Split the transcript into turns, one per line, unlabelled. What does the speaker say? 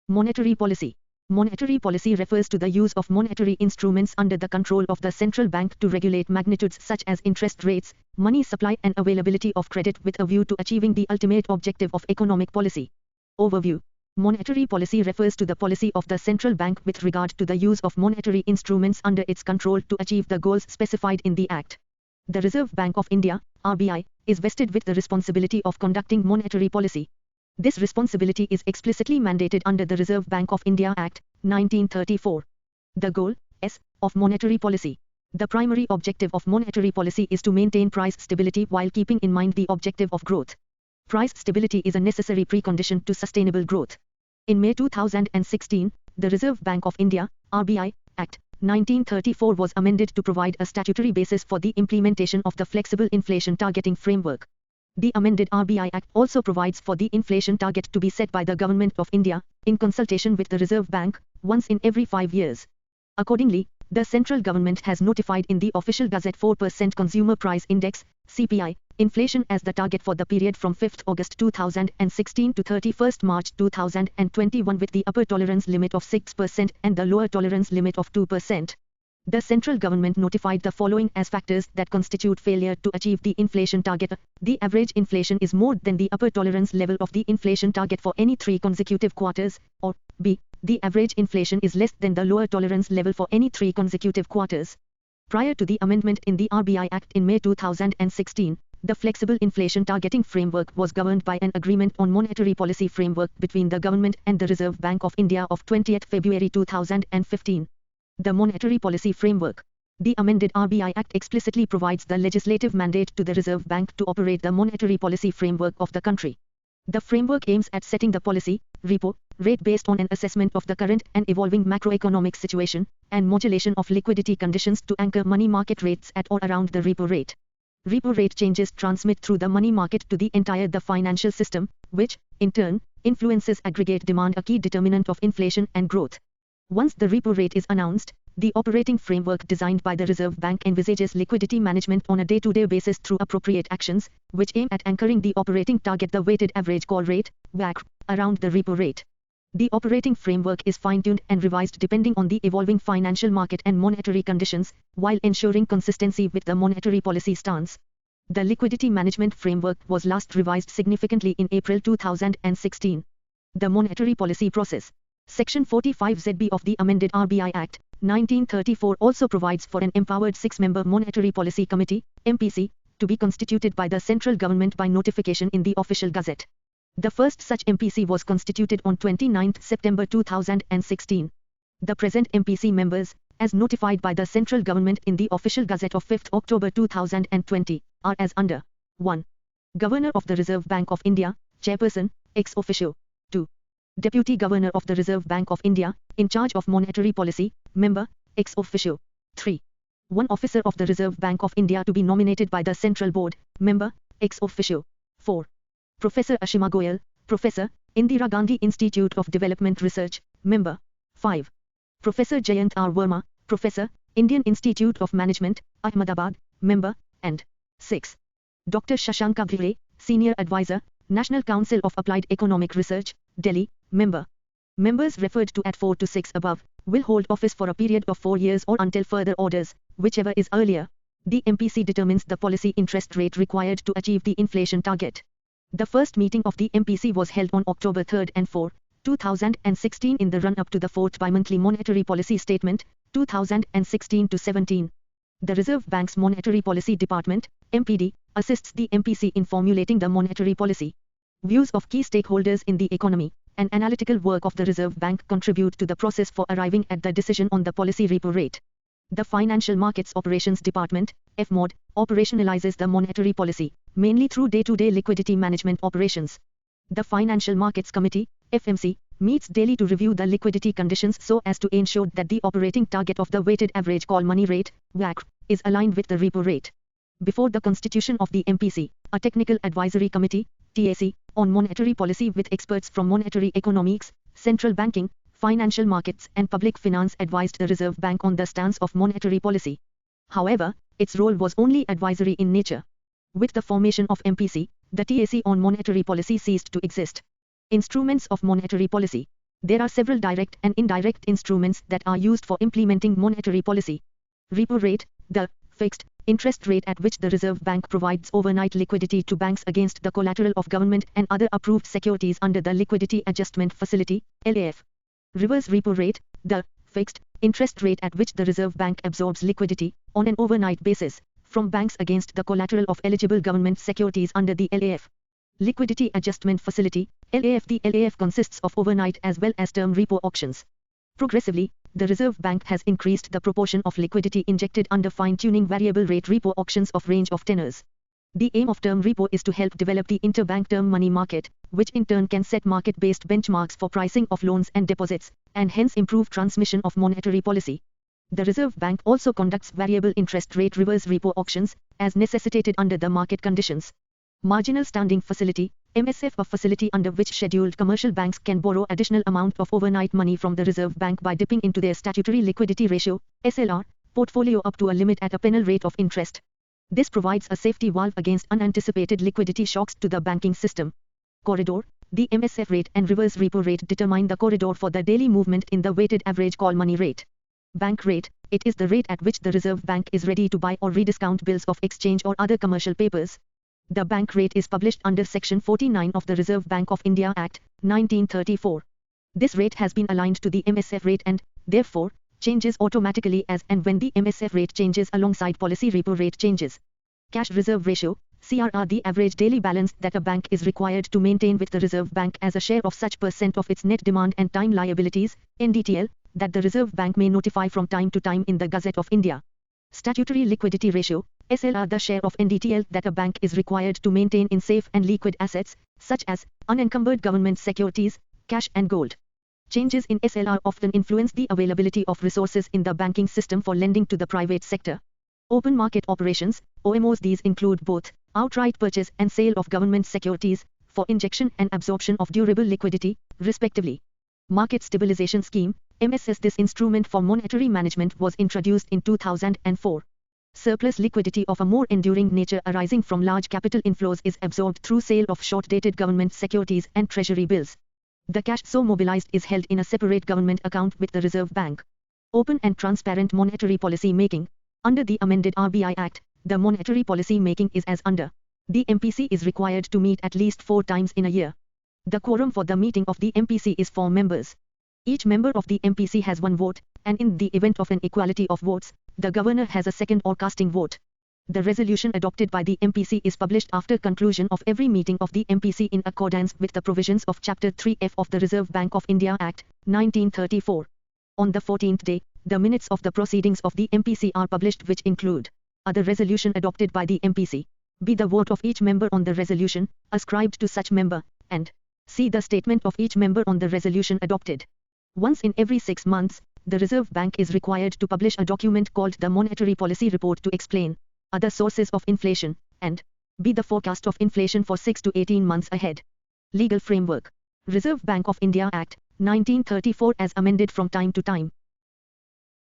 Monetary policy. Monetary policy refers to the use of monetary instruments under the control of the central bank to regulate magnitudes such as interest rates, money supply and availability of credit with a view to achieving the ultimate objective of economic policy. Overview. Monetary policy refers to the policy of the central bank with regard to the use of monetary instruments under its control to achieve the goals specified in the Act. The Reserve Bank of India, RBI, is vested with the responsibility of conducting monetary policy. This responsibility is explicitly mandated under the Reserve Bank of India Act, 1934. The goal, of monetary policy. The primary objective of monetary policy is to maintain price stability while keeping in mind the objective of growth. Price stability is a necessary precondition to sustainable growth. In May 2016, the Reserve Bank of India, RBI, Act, 1934 was amended to provide a statutory basis for the implementation of the flexible inflation targeting framework. The amended RBI Act also provides for the inflation target to be set by the Government of India, in consultation with the Reserve Bank, once in every 5 years. Accordingly, the central government has notified in the Official Gazette 4% Consumer Price Index, CPI, inflation as the target for the period from 5th August 2016 to 31st March 2021 with the upper tolerance limit of 6% and the lower tolerance limit of 2%. The central government notified the following as factors that constitute failure to achieve the inflation target. The average inflation is more than the upper tolerance level of the inflation target for any 3 consecutive quarters, or b. The average inflation is less than the lower tolerance level for any 3 consecutive quarters. Prior to the amendment in the RBI Act in May 2016, the flexible inflation targeting framework was governed by an agreement on monetary policy framework between the government and the Reserve Bank of India of 20th February 2015. The Monetary Policy Framework. The amended RBI Act explicitly provides the legislative mandate to the Reserve Bank to operate the monetary policy framework of the country. The framework aims at setting the policy, repo, rate based on an assessment of the current and evolving macroeconomic situation, and modulation of liquidity conditions to anchor money market rates at or around the repo rate. Repo rate changes transmit through the money market to the entire financial system, which, in turn, influences aggregate demand, a key determinant of inflation and growth. Once the repo rate is announced, the operating framework designed by the Reserve Bank envisages liquidity management on a day-to-day basis through appropriate actions, which aim at anchoring the operating target, the weighted average call rate, WACR, around the repo rate. The operating framework is fine-tuned and revised depending on the evolving financial market and monetary conditions, while ensuring consistency with the monetary policy stance. The liquidity management framework was last revised significantly in April 2016. The monetary policy process. Section 45ZB of the amended RBI Act, 1934 also provides for an empowered 6-member Monetary Policy Committee, MPC, to be constituted by the central government by notification in the Official Gazette. The first such MPC was constituted on 29 September 2016. The present MPC members, as notified by the central government in the Official Gazette of 5 October 2020, are as under. 1. Governor of the Reserve Bank of India, Chairperson, ex officio. 2. Deputy Governor of the Reserve Bank of India, in charge of monetary policy, member, ex officio. 3. One officer of the Reserve Bank of India to be nominated by the Central Board, member, ex officio. 4. Professor Ashima Goyal, Professor, Indira Gandhi Institute of Development Research, member. 5. Professor Jayant R. Verma, Professor, Indian Institute of Management, Ahmedabad, member, and 6. Dr. Shashanka Bhire, Senior Advisor, National Council of Applied Economic Research, Delhi, member. Members referred to at 4 to 6 above will hold office for a period of 4 years or until further orders, whichever is earlier. The MPC determines the policy interest rate required to achieve the inflation target. The first meeting of the MPC was held on October 3 and 4, 2016 in the run-up to the 4th Bimonthly Monetary Policy Statement, 2016-17. The Reserve Bank's Monetary Policy Department, MPD, assists the MPC in formulating the monetary policy. Views of key stakeholders in the economy and analytical work of the Reserve Bank contribute to the process for arriving at the decision on the policy repo rate. The Financial Markets Operations Department, FMOD, operationalizes the monetary policy, mainly through day-to-day liquidity management operations. The Financial Markets Committee, FMC, meets daily to review the liquidity conditions so as to ensure that the operating target of the weighted average call money rate, WACR, is aligned with the repo rate. Before the constitution of the MPC, a Technical Advisory Committee, TAC, on monetary policy with experts from monetary economics, central banking, financial markets and public finance advised the Reserve Bank on the stance of monetary policy. However, its role was only advisory in nature. With the formation of MPC, the TAC on monetary policy ceased to exist. Instruments of monetary policy. There are several direct and indirect instruments that are used for implementing monetary policy. Repo rate, the fixed interest rate at which the Reserve Bank provides overnight liquidity to banks against the collateral of government and other approved securities under the Liquidity Adjustment Facility, LAF. Reverse repo rate, the fixed interest rate at which the Reserve Bank absorbs liquidity, on an overnight basis, from banks against the collateral of eligible government securities under the LAF. Liquidity Adjustment Facility, LAF. The LAF consists of overnight as well as term repo auctions. Progressively, the Reserve Bank has increased the proportion of liquidity injected under fine-tuning variable rate repo auctions of range of tenors. The aim of term repo is to help develop the interbank term money market, which in turn can set market-based benchmarks for pricing of loans and deposits, and hence improve transmission of monetary policy. The Reserve Bank also conducts variable interest rate reverse repo auctions, as necessitated under the market conditions. Marginal Standing Facility, MSF, a facility under which scheduled commercial banks can borrow additional amount of overnight money from the Reserve Bank by dipping into their statutory liquidity ratio, SLR, portfolio up to a limit at a penal rate of interest. This provides a safety valve against unanticipated liquidity shocks to the banking system. Corridor, the MSF rate and reverse repo rate determine the corridor for the daily movement in the weighted average call money rate. Bank rate, it is the rate at which the Reserve Bank is ready to buy or rediscount bills of exchange or other commercial papers. The bank rate is published under Section 49 of the Reserve Bank of India Act, 1934. This rate has been aligned to the MSF rate and, therefore, changes automatically as and when the MSF rate changes alongside policy repo rate changes. Cash Reserve Ratio, CRR, the average daily balance that a bank is required to maintain with the Reserve Bank as a share of such percent of its net demand and time liabilities, NDTL, that the Reserve Bank may notify from time to time in the Gazette of India. Statutory Liquidity Ratio, SLR, the share of NDTL that a bank is required to maintain in safe and liquid assets, such as unencumbered government securities, cash and gold. Changes in SLR often influence the availability of resources in the banking system for lending to the private sector. Open market operations, OMOs. These include both outright purchase and sale of government securities, for injection and absorption of durable liquidity, respectively. Market Stabilization Scheme, MSS. This instrument for monetary management was introduced in 2004. Surplus liquidity of a more enduring nature arising from large capital inflows is absorbed through sale of short-dated government securities and treasury bills. The cash so mobilized is held in a separate government account with the Reserve Bank. Open and transparent monetary policy making. Under the amended RBI Act, the monetary policy making is as under. The MPC is required to meet at least 4 times in a year. The quorum for the meeting of the MPC is 4 members. Each member of the MPC has 1 vote, and in the event of an equality of votes, the governor has a second or casting vote. The resolution adopted by the MPC is published after conclusion of every meeting of the MPC in accordance with the provisions of Chapter 3F of the Reserve Bank of India Act, 1934. On the 14th day, the minutes of the proceedings of the MPC are published, which include a. The resolution adopted by the MPC, b. the vote of each member on the resolution, ascribed to such member, and c. the statement of each member on the resolution adopted. Once in every 6 months, the Reserve Bank is required to publish a document called the Monetary Policy Report to explain other sources of inflation, and b. the forecast of inflation for 6 to 18 months ahead. Legal framework. Reserve Bank of India Act, 1934 as amended from time to time.